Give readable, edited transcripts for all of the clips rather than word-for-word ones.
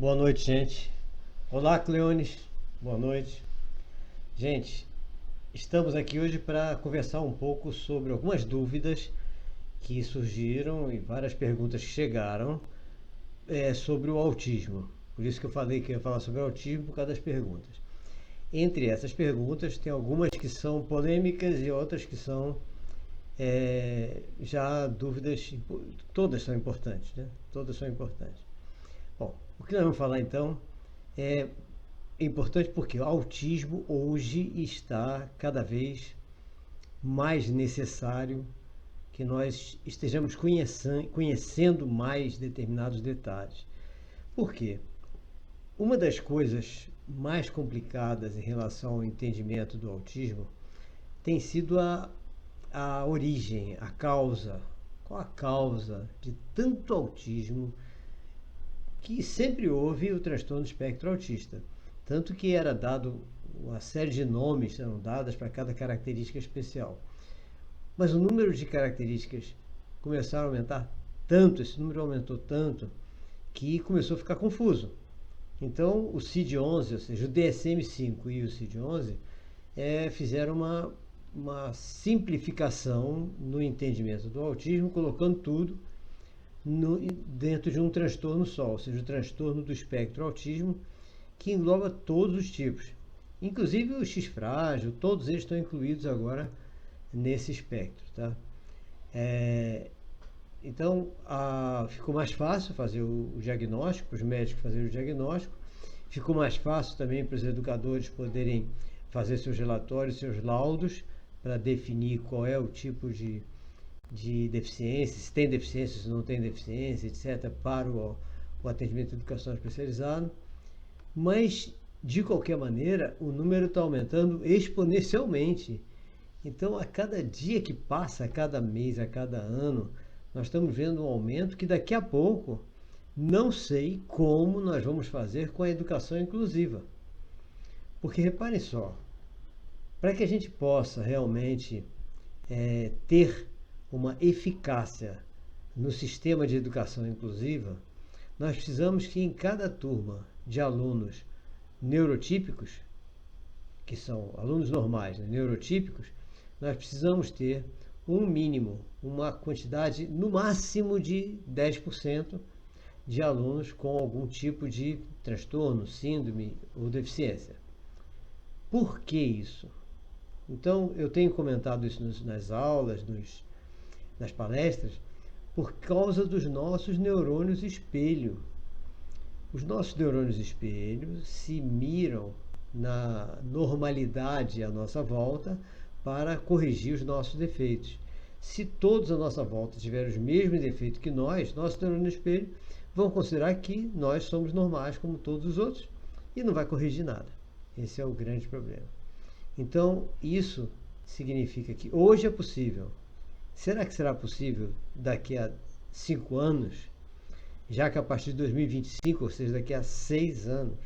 Boa noite, gente. Olá, Cleones. Boa noite. Gente, estamos aqui hoje para conversar um pouco sobre algumas dúvidas que surgiram e várias perguntas que chegaram sobre o autismo. Por isso que eu falei que eu ia falar sobre o autismo por causa das perguntas. Entre essas perguntas, tem algumas que são polêmicas e outras que são já dúvidas, todas são importantes, né? Todas são importantes. Bom, o que nós vamos falar então é importante porque o autismo hoje está cada vez mais necessário que nós estejamos conhecendo mais determinados detalhes. Por quê? Uma das coisas mais complicadas em relação ao entendimento do autismo tem sido a origem, a causa. Qual a causa de tanto autismo que sempre houve o transtorno do espectro autista? Tanto que era dado uma série de nomes, eram dadas para cada característica especial. Mas o número de características começaram a aumentar tanto, esse número aumentou tanto, que começou a ficar confuso. Então, o CID-11, ou seja, o DSM-5 e o CID-11 fizeram uma simplificação no entendimento do autismo, colocando tudo dentro de um transtorno só, ou seja, o transtorno do espectro autismo, que engloba todos os tipos, inclusive o X frágil, todos eles estão incluídos agora nesse espectro, tá? Então, ficou mais fácil fazer o diagnóstico, para os médicos fazerem o diagnóstico, ficou mais fácil também para os educadores poderem fazer seus relatórios, seus laudos, para definir qual é o tipo de deficiência, se tem deficiência, se não tem deficiência, etc., para o atendimento de educação especializado. Mas, de qualquer maneira, o número está aumentando exponencialmente. Então, a cada dia que passa, a cada mês, a cada ano, nós estamos vendo um aumento que daqui a pouco não sei como nós vamos fazer com a educação inclusiva. Porque reparem só, para que a gente possa realmente ter uma eficácia no sistema de educação inclusiva, nós precisamos que em cada turma de alunos neurotípicos, que são alunos normais, né, neurotípicos, nós precisamos ter um mínimo, uma quantidade no máximo de 10% de alunos com algum tipo de transtorno, síndrome ou deficiência. Por que isso? Então, eu tenho comentado isso nas aulas, nas palestras, por causa dos nossos neurônios espelho. Os nossos neurônios espelho se miram na normalidade à nossa volta para corrigir os nossos defeitos. Se todos à nossa volta tiverem os mesmos defeitos que nós, nossos neurônios espelho vão considerar que nós somos normais como todos os outros e não vai corrigir nada. Esse é o grande problema. Então, isso significa que hoje é possível. Será que será possível daqui a 5 anos? Já que a partir de 2025, ou seja, daqui a 6 anos,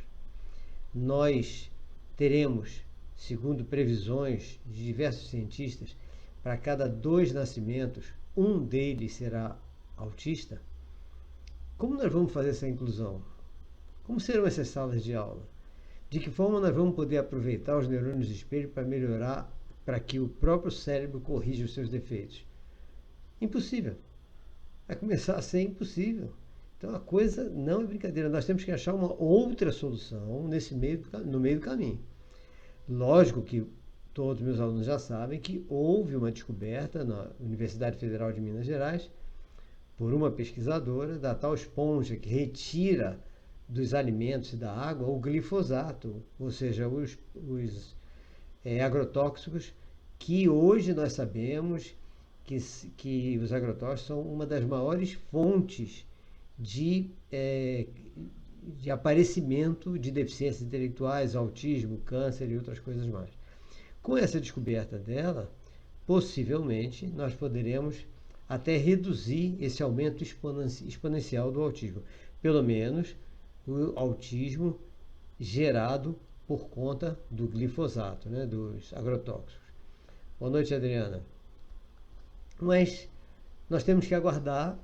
nós teremos, segundo previsões de diversos cientistas, para cada 2 nascimentos, um deles será autista? Como nós vamos fazer essa inclusão? Como serão essas salas de aula? De que forma nós vamos poder aproveitar os neurônios espelho para melhorar, para que o próprio cérebro corrija os seus defeitos? Impossível. Vai começar a ser impossível. Então a coisa não é brincadeira. Nós temos que achar uma outra solução no meio do caminho. Lógico que todos os meus alunos já sabem que houve uma descoberta na Universidade Federal de Minas Gerais por uma pesquisadora da tal esponja que retira dos alimentos e da água o glifosato, ou seja, os agrotóxicos, que hoje nós sabemos que os agrotóxicos são uma das maiores fontes de aparecimento de deficiências intelectuais, autismo, câncer e outras coisas mais. Com essa descoberta dela, possivelmente nós poderemos até reduzir esse aumento exponencial do autismo. Pelo menos o autismo gerado por conta do glifosato, né, dos agrotóxicos. Boa noite, Adriana. Mas nós temos que aguardar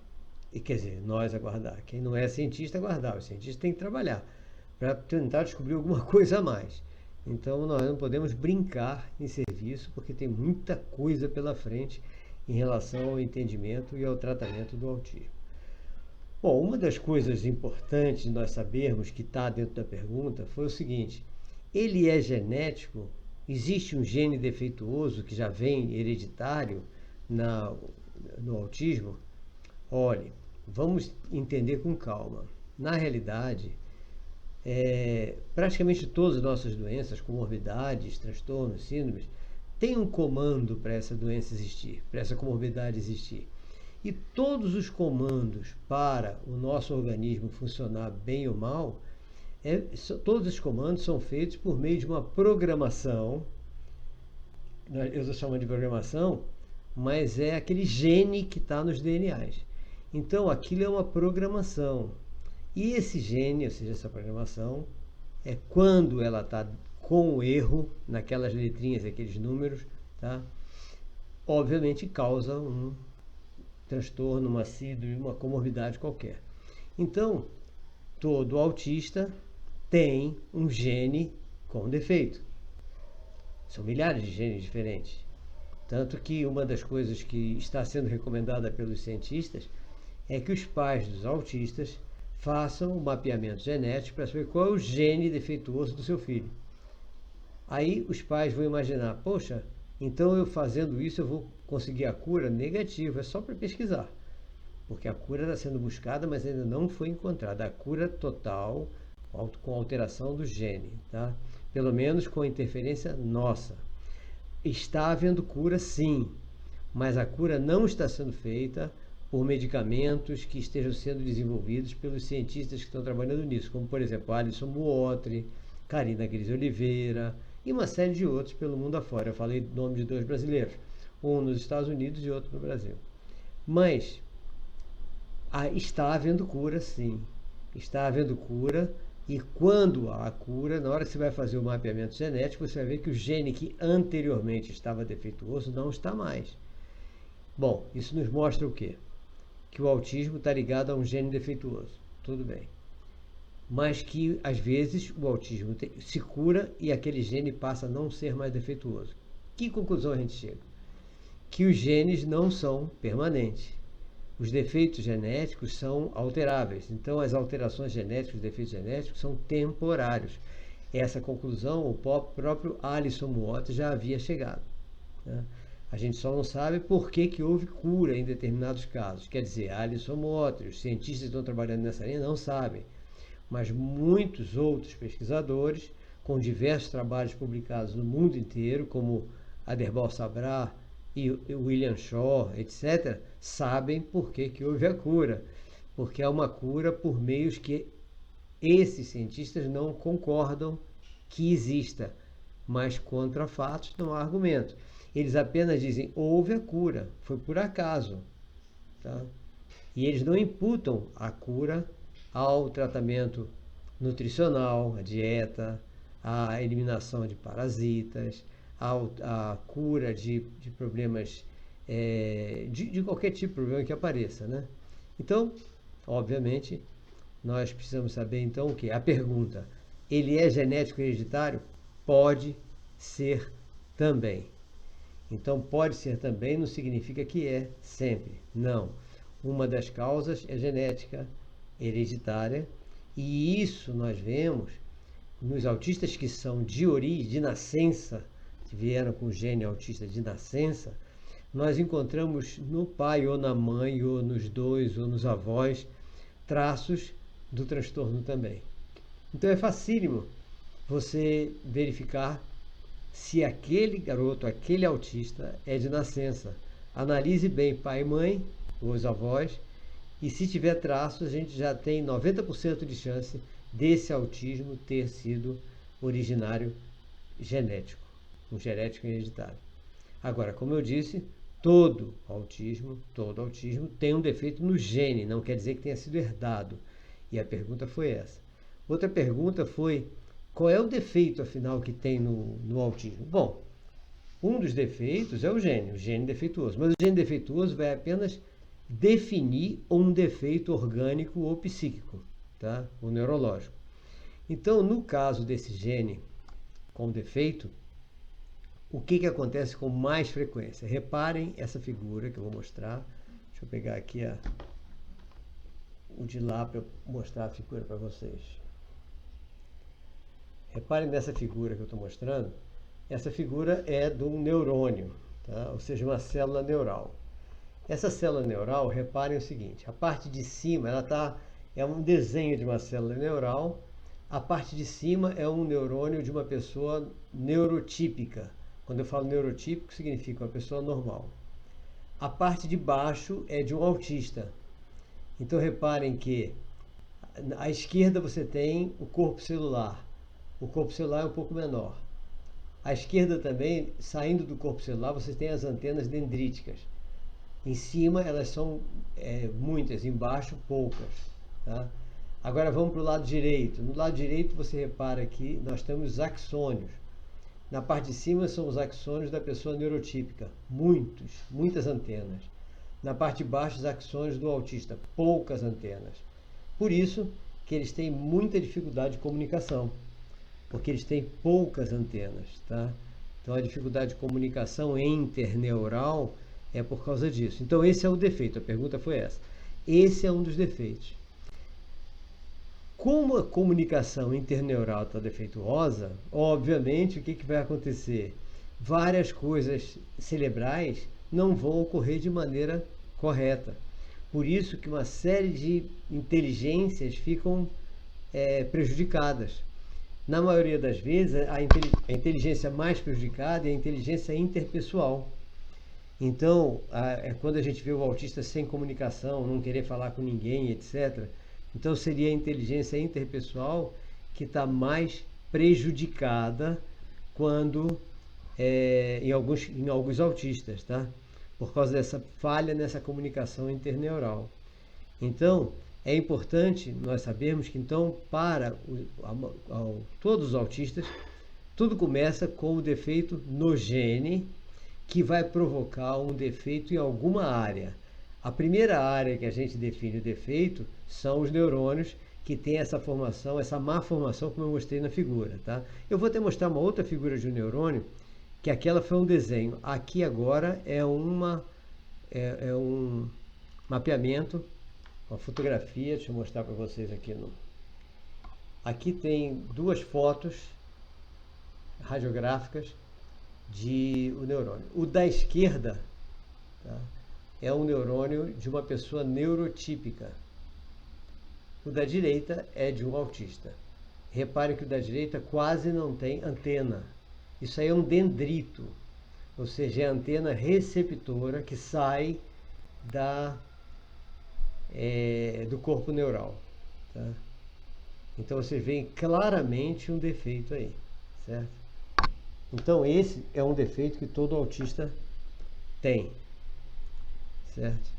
E quer dizer, nós aguardar. Quem não é cientista, aguardar. O cientista tem que trabalhar para tentar descobrir alguma coisa a mais. Então nós não podemos brincar em serviço, porque tem muita coisa pela frente em relação ao entendimento e ao tratamento do autismo. Bom, uma das coisas importantes de nós sabermos que está dentro da pergunta foi o seguinte: ele é genético? Existe um gene defeituoso que já vem hereditário no autismo? Olhe, vamos entender com calma. Na realidade, praticamente todas as nossas doenças, comorbidades, transtornos, síndromes, têm um comando para essa doença existir, para essa comorbidade existir. E todos os comandos para o nosso organismo funcionar bem ou mal, todos os comandos são feitos por meio de uma programação. Eu estou chamando de programação, mas é aquele gene que está nos DNAs. Então aquilo é uma programação. E esse gene, ou seja, essa programação, quando ela está com erro naquelas letrinhas, aqueles números, tá? Obviamente causa um transtorno, uma síndrome, uma comorbidade qualquer. Então, todo autista tem um gene com defeito. São milhares de genes diferentes. Tanto que uma das coisas que está sendo recomendada pelos cientistas é que os pais dos autistas façam um mapeamento genético para saber qual é o gene defeituoso do seu filho. Aí os pais vão imaginar, poxa, então eu fazendo isso eu vou conseguir a cura? Negativa, é só para pesquisar. Porque a cura está sendo buscada, mas ainda não foi encontrada. A cura total, com alteração do gene, tá? Pelo menos com interferência nossa. Está havendo cura, sim, mas a cura não está sendo feita por medicamentos que estejam sendo desenvolvidos pelos cientistas que estão trabalhando nisso, como por exemplo Alisson Buotri, Karina Grise Oliveira e uma série de outros pelo mundo afora. Eu falei o nome de 2 brasileiros, um nos Estados Unidos e outro no Brasil. Mas está havendo cura, sim. Está havendo cura, e quando há cura, na hora que você vai fazer o mapeamento genético, você vai ver que o gene que anteriormente estava defeituoso não está mais. Bom, isso nos mostra o quê? Que o autismo está ligado a um gene defeituoso. Tudo bem. Mas que, às vezes, o autismo se cura e aquele gene passa a não ser mais defeituoso. Que conclusão a gente chega? Que os genes não são permanentes. Os defeitos genéticos são alteráveis. Então, as alterações genéticas, os defeitos genéticos são temporários. Essa conclusão o próprio Alisson Buotri já havia chegado, né? A gente só não sabe por que houve cura em determinados casos. Quer dizer, Alisson Buotri, os cientistas que estão trabalhando nessa linha não sabem. Mas muitos outros pesquisadores, com diversos trabalhos publicados no mundo inteiro, como Aderbal Sabra e William Shaw, etc., sabem por que houve a cura. Porque é uma cura por meios que esses cientistas não concordam que exista, mas contra fatos não há argumento. Eles apenas dizem, houve a cura, foi por acaso. Tá? E eles não imputam a cura ao tratamento nutricional, à dieta, à eliminação de parasitas, à cura de problemas, de qualquer tipo de problema que apareça, né? Então, obviamente, nós precisamos saber então o que? A pergunta, ele é genético hereditário? Pode ser também. Então, pode ser também não significa que é sempre. Não. Uma das causas é genética hereditária, e isso nós vemos nos autistas que são de origem, de nascença, que vieram com gene autista de nascença, nós encontramos no pai ou na mãe, ou nos dois, ou nos avós, traços do transtorno também. Então é facílimo você verificar se aquele garoto, aquele autista é de nascença. Analise bem pai e mãe, ou os avós, e se tiver traços, a gente já tem 90% de chance desse autismo ter sido originário genético, um genético hereditário. Agora, como eu disse, todo autismo tem um defeito no gene, não quer dizer que tenha sido herdado. E a pergunta foi essa. Outra pergunta foi, qual é o defeito, afinal, que tem no autismo? Bom, um dos defeitos é o gene defeituoso. Mas o gene defeituoso vai apenas definir um defeito orgânico ou psíquico, tá? Ou neurológico. Então, no caso desse gene com defeito, o que acontece com mais frequência? Reparem essa figura que eu vou mostrar. Deixa eu pegar aqui o de lá para mostrar a figura para vocês. Reparem nessa figura que eu estou mostrando. Essa figura é de um neurônio, tá? Ou seja, uma célula neural. Essa célula neural, reparem o seguinte, a parte de cima é um desenho de uma célula neural, a parte de cima é um neurônio de uma pessoa neurotípica. Quando eu falo neurotípico, significa uma pessoa normal. A parte de baixo é de um autista. Então reparem que à esquerda você tem o corpo celular. O corpo celular é um pouco menor. À esquerda também, saindo do corpo celular, você tem as antenas dendríticas. Em cima elas são muitas, embaixo poucas. Tá? Agora vamos para o lado direito. No lado direito você repara que nós temos os axônios. Na parte de cima são os axônios da pessoa neurotípica. Muitas antenas. Na parte de baixo os axônios do autista. Poucas antenas. Por isso que eles têm muita dificuldade de comunicação. Porque eles têm poucas antenas. Tá? Então a dificuldade de comunicação interneural é por causa disso. Então esse é o defeito, a pergunta foi essa. Esse é um dos defeitos. Como a comunicação interneural está defeituosa, obviamente o que vai acontecer? Várias coisas cerebrais não vão ocorrer de maneira correta. Por isso que uma série de inteligências ficam prejudicadas. Na maioria das vezes, a inteligência mais prejudicada é a inteligência interpessoal. Então, quando a gente vê o autista sem comunicação, não querer falar com ninguém, etc., então seria a inteligência interpessoal que está mais prejudicada quando em alguns autistas, tá? Por causa dessa falha nessa comunicação interneural. Então, é importante nós sabermos que, então, para todos os autistas, tudo começa com o defeito no gene, que vai provocar um defeito em alguma área. A primeira área que a gente define o defeito são os neurônios que têm essa formação, essa má formação, como eu mostrei na figura. Tá? Eu vou até mostrar uma outra figura de um neurônio, que aquela foi um desenho. Aqui agora é um mapeamento, uma fotografia. Deixa eu mostrar para vocês aqui. Aqui tem duas fotos radiográficas de o neurônio. O da esquerda, tá, é um neurônio de uma pessoa neurotípica. O da direita é de um autista. Repare que o da direita quase não tem antena. Isso aí é um dendrito, ou seja, é a antena receptora que sai do corpo neural. Tá? Então vocês veem claramente um defeito aí, certo? Então esse é um defeito que todo autista tem, certo?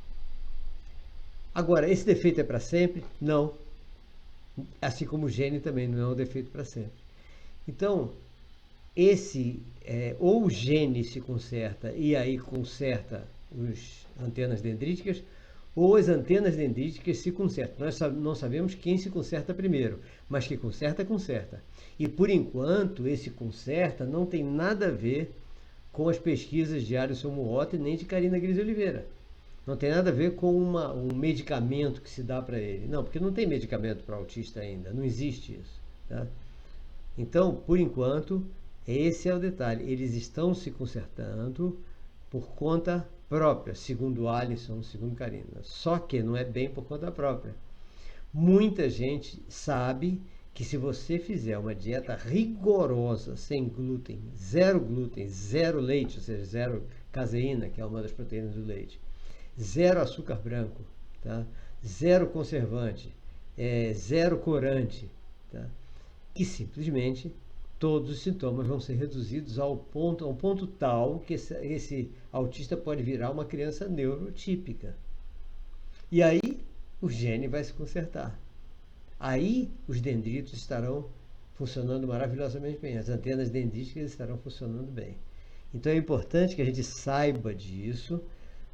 Agora, esse defeito é para sempre? Não. Assim como o gene também não é um defeito para sempre. Então, ou o gene se conserta e aí conserta as antenas dendríticas, ou as antenas dendríticas se consertam. Nós não sabemos quem se conserta primeiro, mas que conserta, conserta. E por enquanto, esse conserta não tem nada a ver com as pesquisas de Alisson Muotti nem de Carina Grise Oliveira. Não tem nada a ver com um medicamento que se dá para ele. Não, porque não tem medicamento para autista ainda, não existe isso. Tá? Então, por enquanto, esse é o detalhe. Eles estão se consertando por conta própria, segundo Alisson, segundo Carina. Só que não é bem por conta própria. Muita gente sabe que se você fizer uma dieta rigorosa, sem glúten, zero leite, ou seja, zero caseína, que é uma das proteínas do leite, zero açúcar branco, tá? Zero conservante, zero corante, tá? Que simplesmente todos os sintomas vão ser reduzidos a um ponto tal que esse autista pode virar uma criança neurotípica. E aí o gene vai se consertar. Aí os dendritos estarão funcionando maravilhosamente bem, as antenas dendríticas estarão funcionando bem. Então é importante que a gente saiba disso,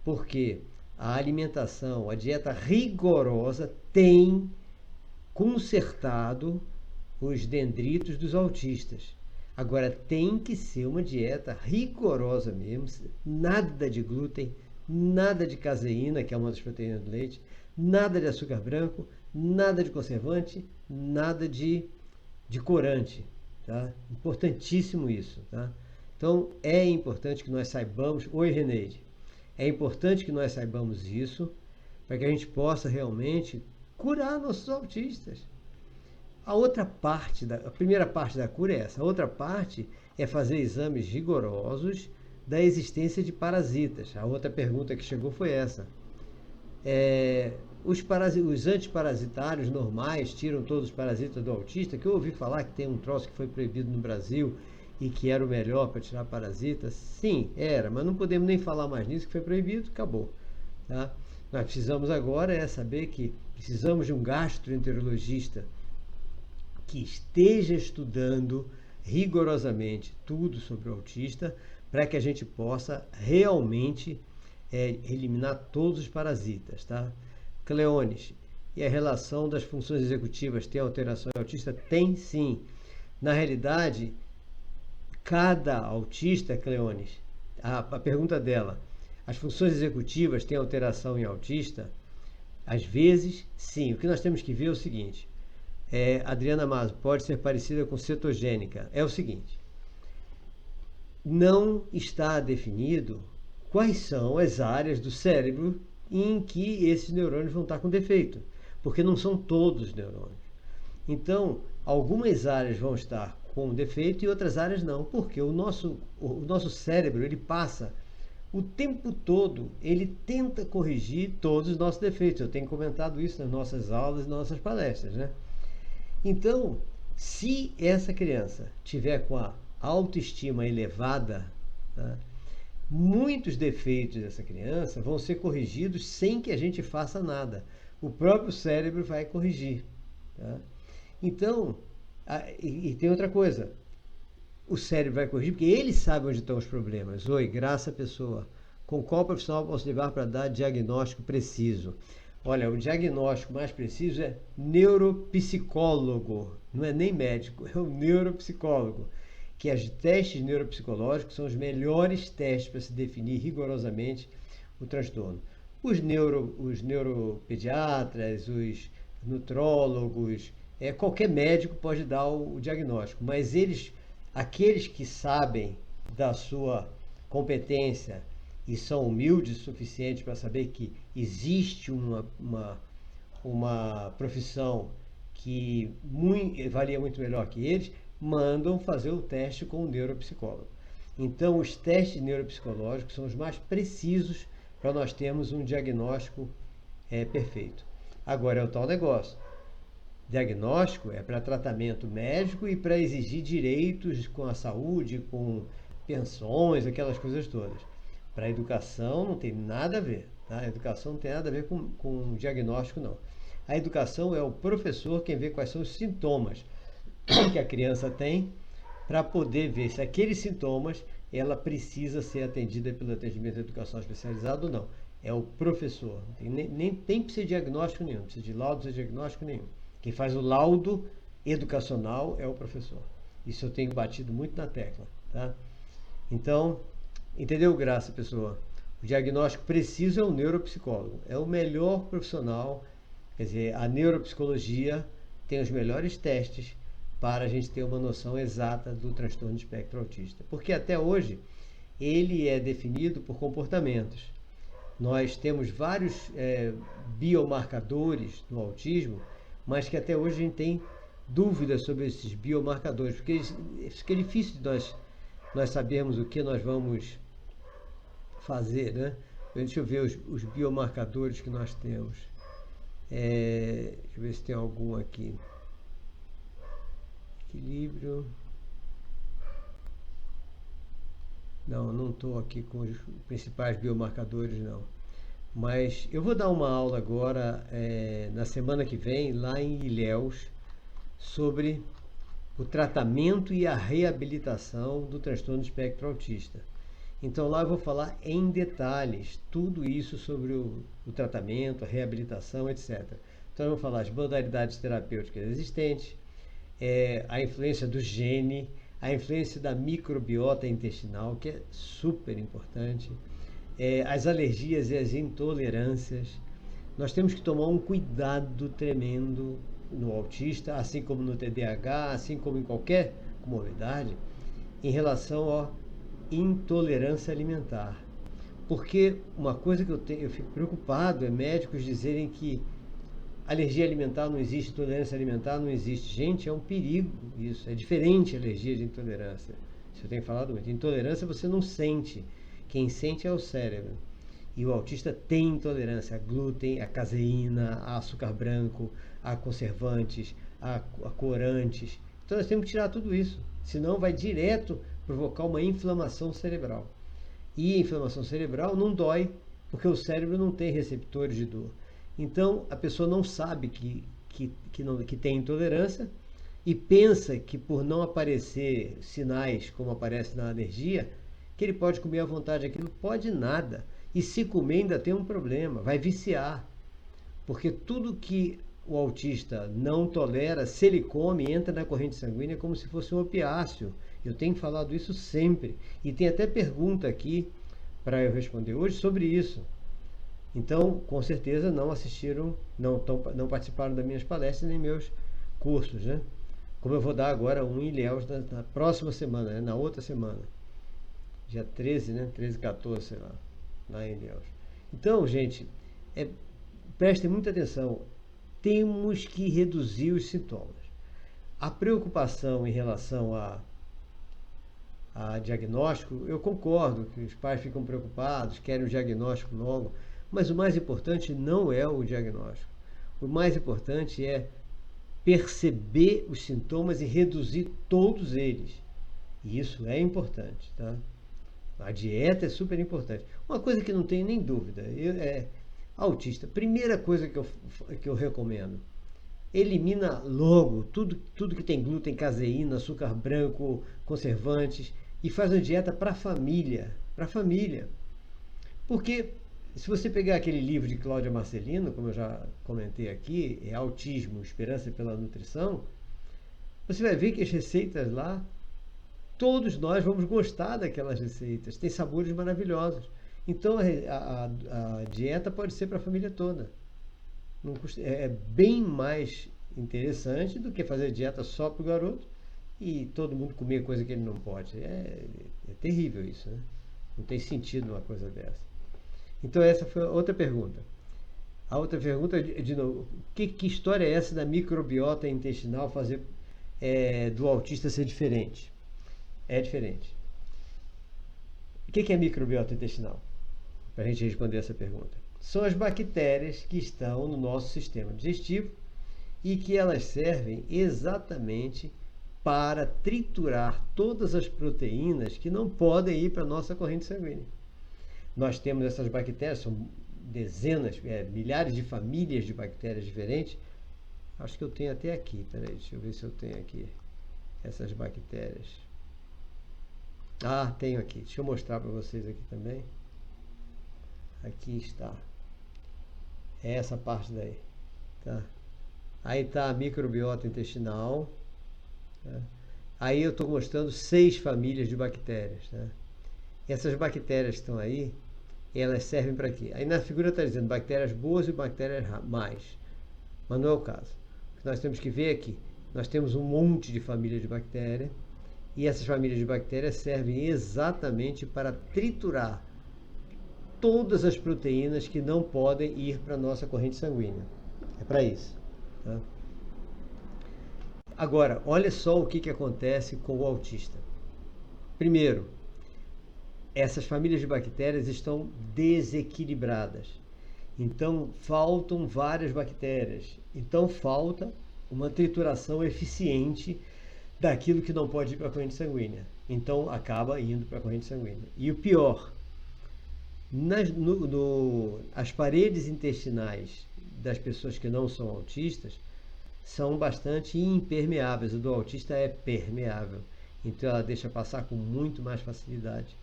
porque a alimentação, a dieta rigorosa tem consertado os dendritos dos autistas. Agora, tem que ser uma dieta rigorosa mesmo, nada de glúten, nada de caseína, que é uma das proteínas do leite, nada de açúcar branco, nada de conservante, nada de corante. Tá? Importantíssimo isso. Tá? Então, é importante que nós saibamos... Oi, Reneide. É importante que nós saibamos isso para que a gente possa realmente curar nossos autistas. A primeira parte da cura é essa. A outra parte é fazer exames rigorosos da existência de parasitas. A outra pergunta que chegou foi essa. Os antiparasitários normais tiram todos os parasitas do autista, que eu ouvi falar que tem um troço que foi proibido no Brasil e que era o melhor para tirar parasitas. Sim, era, mas não podemos nem falar mais nisso, que foi proibido, acabou. Tá? Nós precisamos agora saber que precisamos de um gastroenterologista que esteja estudando rigorosamente tudo sobre o autista, para que a gente possa realmente eliminar todos os parasitas, tá? Cleones, e a relação das funções executivas tem alteração em autista? Tem sim. Na realidade, cada autista, Cleones, a pergunta dela, as funções executivas têm alteração em autista? Às vezes, sim. O que nós temos que ver é o seguinte, Adriana Maso, pode ser parecida com cetogênica. É o seguinte, não está definido quais são as áreas do cérebro em que esses neurônios vão estar com defeito, porque não são todos os neurônios. Então, algumas áreas vão estar com defeito e outras áreas não, porque o nosso cérebro, ele passa o tempo todo, ele tenta corrigir todos os nossos defeitos. Eu tenho comentado isso nas nossas aulas e nas nossas palestras, né? Então, se essa criança tiver com a autoestima elevada, tá, muitos defeitos dessa criança vão ser corrigidos sem que a gente faça nada. O próprio cérebro vai corrigir. Tá? Então, e tem outra coisa. O cérebro vai corrigir porque ele sabe onde estão os problemas. Oi, graça pessoa. Com qual profissional posso levar para dar diagnóstico preciso? Olha, o diagnóstico mais preciso é neuropsicólogo. Não é nem médico, é o neuropsicólogo. Que os testes neuropsicológicos são os melhores testes para se definir rigorosamente o transtorno. Os neuropediatras, os nutrólogos, qualquer médico pode dar o diagnóstico, mas aqueles que sabem da sua competência e são humildes o suficiente para saber que existe uma profissão que valia muito melhor que eles, mandam fazer o teste com o neuropsicólogo. Então, os testes neuropsicológicos são os mais precisos para nós termos um diagnóstico perfeito. Agora, é o tal negócio. Diagnóstico é para tratamento médico e para exigir direitos com a saúde, com pensões, aquelas coisas todas. Para a educação não tem nada a ver. Tá? A educação não tem nada a ver com diagnóstico, não. A educação é o professor quem vê quais são os sintomas que a criança tem, para poder ver se aqueles sintomas ela precisa ser atendida pelo atendimento de educação especializado ou não. É o professor. Nem precisa de diagnóstico nenhum, não precisa de laudo, não precisa de diagnóstico nenhum. Quem faz o laudo educacional é o professor. Isso eu tenho batido muito na tecla. Tá? Então, entendeu, graça, pessoa? O diagnóstico preciso é o neuropsicólogo. É o melhor profissional. Quer dizer, a neuropsicologia tem os melhores testes para a gente ter uma noção exata do transtorno de espectro autista. Porque até hoje ele é definido por comportamentos. Nós temos vários biomarcadores no autismo, mas que até hoje a gente tem dúvidas sobre esses biomarcadores, porque fica difícil de nós sabermos o que nós vamos fazer, né? Deixa eu ver os biomarcadores que nós temos. Deixa eu ver se tem algum aqui. Equilíbrio. Não estou aqui com os principais biomarcadores, não. Mas eu vou dar uma aula agora, na semana que vem, lá em Ilhéus, sobre o tratamento e a reabilitação do transtorno de espectro autista. Então lá eu vou falar em detalhes tudo isso sobre o tratamento, a reabilitação, etc. Então eu vou falar as modalidades terapêuticas existentes, a influência do gene, a influência da microbiota intestinal, que é super importante, as alergias e as intolerâncias. Nós temos que tomar um cuidado tremendo no autista, assim como no TDAH, assim como em qualquer comorbidade, em relação à intolerância alimentar. Porque uma coisa que eu fico preocupado é médicos dizerem que alergia alimentar não existe, intolerância alimentar não existe. Gente, é um perigo isso. É diferente alergia de intolerância. Isso eu tenho falado muito. Intolerância você não sente. Quem sente é o cérebro. E o autista tem intolerância a glúten, a caseína, a açúcar branco, a conservantes, a corantes. Então nós temos que tirar tudo isso. Senão vai direto provocar uma inflamação cerebral. E a inflamação cerebral não dói, porque o cérebro não tem receptores de dor. Então a pessoa não sabe que tem intolerância e pensa que por não aparecer sinais como aparece na alergia, que ele pode comer à vontade aquilo. Pode nada. E se comer ainda tem um problema, vai viciar. Porque tudo que o autista não tolera, se ele come, entra na corrente sanguínea como se fosse um opiáceo. Eu tenho falado isso sempre. E tem até pergunta aqui para eu responder hoje sobre isso. Então, com certeza não assistiram, não participaram das minhas palestras nem meus cursos, né? Como eu vou dar agora um em Ilhéus na próxima semana, né? Na outra semana. Dia 13, né? 13, 14, sei lá em Ilhéus. Então, gente, prestem muita atenção. Temos que reduzir os sintomas. A preocupação em relação a diagnóstico, eu concordo que os pais ficam preocupados, querem o diagnóstico logo, mas o mais importante não é o diagnóstico. O mais importante é perceber os sintomas e reduzir todos eles. E isso é importante, tá? A dieta é super importante. Uma coisa que não tenho nem dúvida, autista, primeira coisa que eu recomendo, elimina logo tudo que tem glúten, caseína, açúcar branco, conservantes, e faz uma dieta para a família. Porque se você pegar aquele livro de Cláudia Marcelino, como eu já comentei aqui, é Autismo, Esperança pela Nutrição, você vai ver que as receitas lá, todos nós vamos gostar daquelas receitas, tem sabores maravilhosos. Então a dieta pode ser para a família toda. Não custa, é bem mais interessante do que fazer dieta só para o garoto e todo mundo comer coisa que ele não pode. É terrível isso, né? Não tem sentido uma coisa dessa. Então essa foi a outra pergunta. A outra pergunta, de novo, que história é essa da microbiota intestinal fazer do autista ser diferente? É diferente. O que é microbiota intestinal? Para a gente responder essa pergunta. São as bactérias que estão no nosso sistema digestivo e que elas servem exatamente para triturar todas as proteínas que não podem ir para a nossa corrente sanguínea. Nós temos essas bactérias, são dezenas, milhares de famílias de bactérias diferentes. Acho que eu tenho até aqui, peraí, deixa eu ver se eu tenho aqui essas bactérias. Ah, tenho aqui, deixa eu mostrar para vocês aqui também. Aqui está. É essa parte daí, tá? Aí está a microbiota intestinal. Tá? Aí eu estou mostrando 6 famílias de bactérias, tá? Essas bactérias que estão aí, elas servem para quê? Aí na figura está dizendo bactérias boas e bactérias más, mas não é o caso. O que nós temos que ver aqui, nós temos um monte de famílias de bactérias e essas famílias de bactérias servem exatamente para triturar todas as proteínas que não podem ir para a nossa corrente sanguínea. É para isso. Tá? Agora, olha só o que acontece com o autista. Primeiro, essas famílias de bactérias estão desequilibradas. Então, faltam várias bactérias. Então, falta uma trituração eficiente daquilo que não pode ir para a corrente sanguínea. Então, acaba indo para a corrente sanguínea. E o pior, as paredes intestinais das pessoas que não são autistas são bastante impermeáveis. O do autista é permeável. Então, ela deixa passar com muito mais facilidade.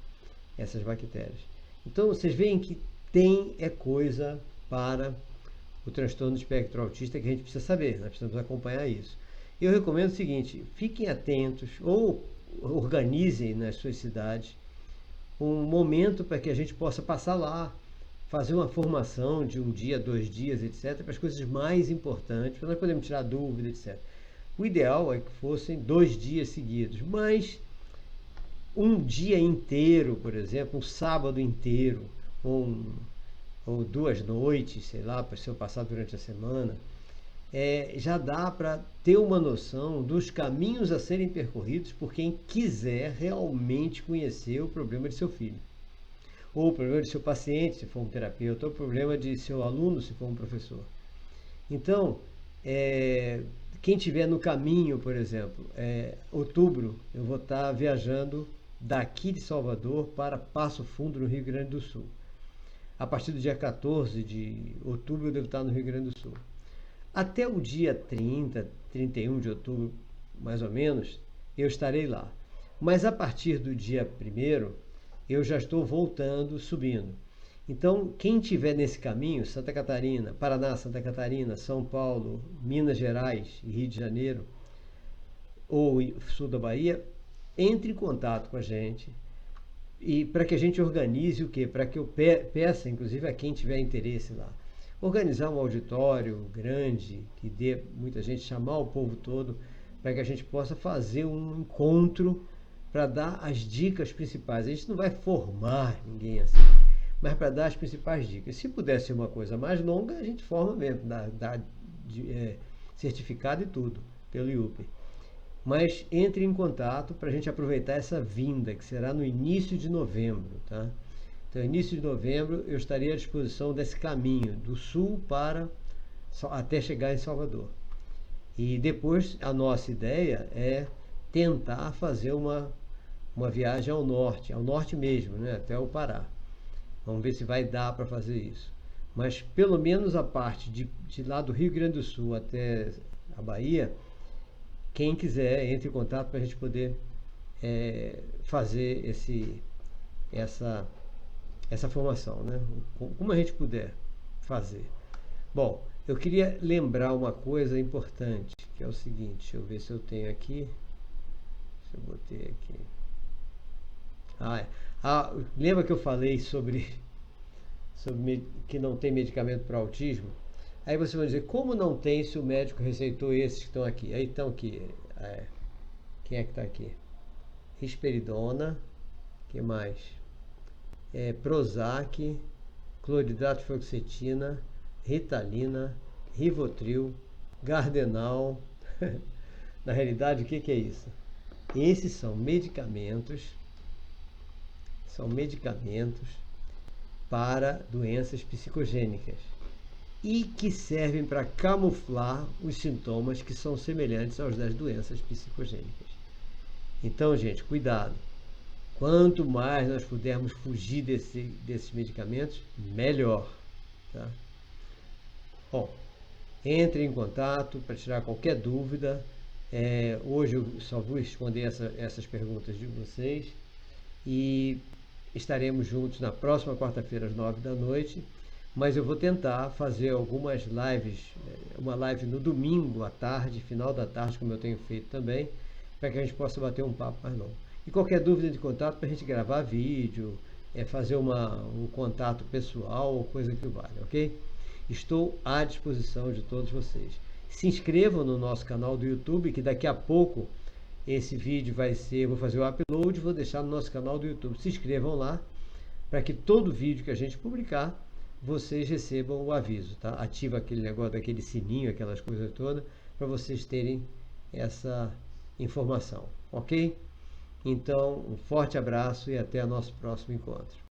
essas bactérias. Então vocês veem que tem coisa para o transtorno do espectro autista que a gente precisa saber, nós precisamos acompanhar isso. Eu recomendo o seguinte: fiquem atentos ou organizem nas suas cidades um momento para que a gente possa passar lá, fazer uma formação de 1 dia, 2 dias, etc., para as coisas mais importantes, para nós podermos tirar dúvida, etc. O ideal é que fossem 2 dias seguidos, mas um dia inteiro, por exemplo, um sábado inteiro, ou 2 noites, sei lá, para ser passar durante a semana, já dá para ter uma noção dos caminhos a serem percorridos por quem quiser realmente conhecer o problema de seu filho, ou o problema de seu paciente, se for um terapeuta, ou o problema de seu aluno, se for um professor. Então, quem estiver no caminho, por exemplo, outubro, eu vou estar viajando daqui de Salvador para Passo Fundo, no Rio Grande do Sul. A partir do dia 14 de outubro eu devo estar no Rio Grande do Sul. Até o dia 30, 31 de outubro, mais ou menos, eu estarei lá. Mas a partir do dia 1º, eu já estou voltando, subindo. Então, quem estiver nesse caminho, Santa Catarina, Paraná, Santa Catarina, São Paulo, Minas Gerais e Rio de Janeiro, ou sul da Bahia, entre em contato com a gente, e para que a gente organize o quê? Para que eu peça, inclusive, a quem tiver interesse lá, organizar um auditório grande, que dê muita gente, chamar o povo todo, para que a gente possa fazer um encontro para dar as dicas principais. A gente não vai formar ninguém assim, mas para dar as principais dicas. Se puder ser uma coisa mais longa, a gente forma mesmo, dá certificado e tudo, pelo IUP. Mas entre em contato para a gente aproveitar essa vinda, que será no início de novembro, tá? Então, início de novembro, eu estarei à disposição desse caminho, do sul até chegar em Salvador. E depois, a nossa ideia é tentar fazer uma viagem ao norte mesmo, né? Até o Pará. Vamos ver se vai dar para fazer isso. Mas, pelo menos a parte de lá do Rio Grande do Sul até a Bahia, quem quiser, entre em contato para a gente poder fazer essa formação, né? Como a gente puder fazer. Bom, eu queria lembrar uma coisa importante, que é o seguinte, deixa eu ver se eu tenho aqui. Se eu botei aqui. Lembra que eu falei sobre que não tem medicamento para autismo? Aí você vai dizer, como não tem se o médico receitou esses que estão aqui? Aí estão aqui. Quem é que está aqui? Risperidona. O que mais? Prozac, cloridrato de fluoxetina, Ritalina, Rivotril, Gardenal. Na realidade, o que é isso? Esses são medicamentos para doenças psicogênicas e que servem para camuflar os sintomas que são semelhantes aos das doenças psicogênicas. Então, gente, cuidado. Quanto mais nós pudermos fugir desses medicamentos, melhor. Tá? Bom, entre em contato para tirar qualquer dúvida. Hoje eu só vou responder essas perguntas de vocês e estaremos juntos na próxima quarta-feira às 9 da noite, mas eu vou tentar fazer algumas lives, uma live no domingo à tarde, final da tarde, como eu tenho feito também, para que a gente possa bater um papo mais longo. E qualquer dúvida de contato para a gente gravar vídeo, fazer um contato pessoal ou coisa que vale, ok? Estou à disposição de todos vocês. Se inscrevam no nosso canal do YouTube, que daqui a pouco esse vídeo vou fazer o upload, vou deixar no nosso canal do YouTube. Se inscrevam lá, para que todo vídeo que a gente publicar, vocês recebam o aviso, tá? Ativa aquele negócio daquele sininho, aquelas coisas todas, para vocês terem essa informação, ok? Então, um forte abraço e até o nosso próximo encontro.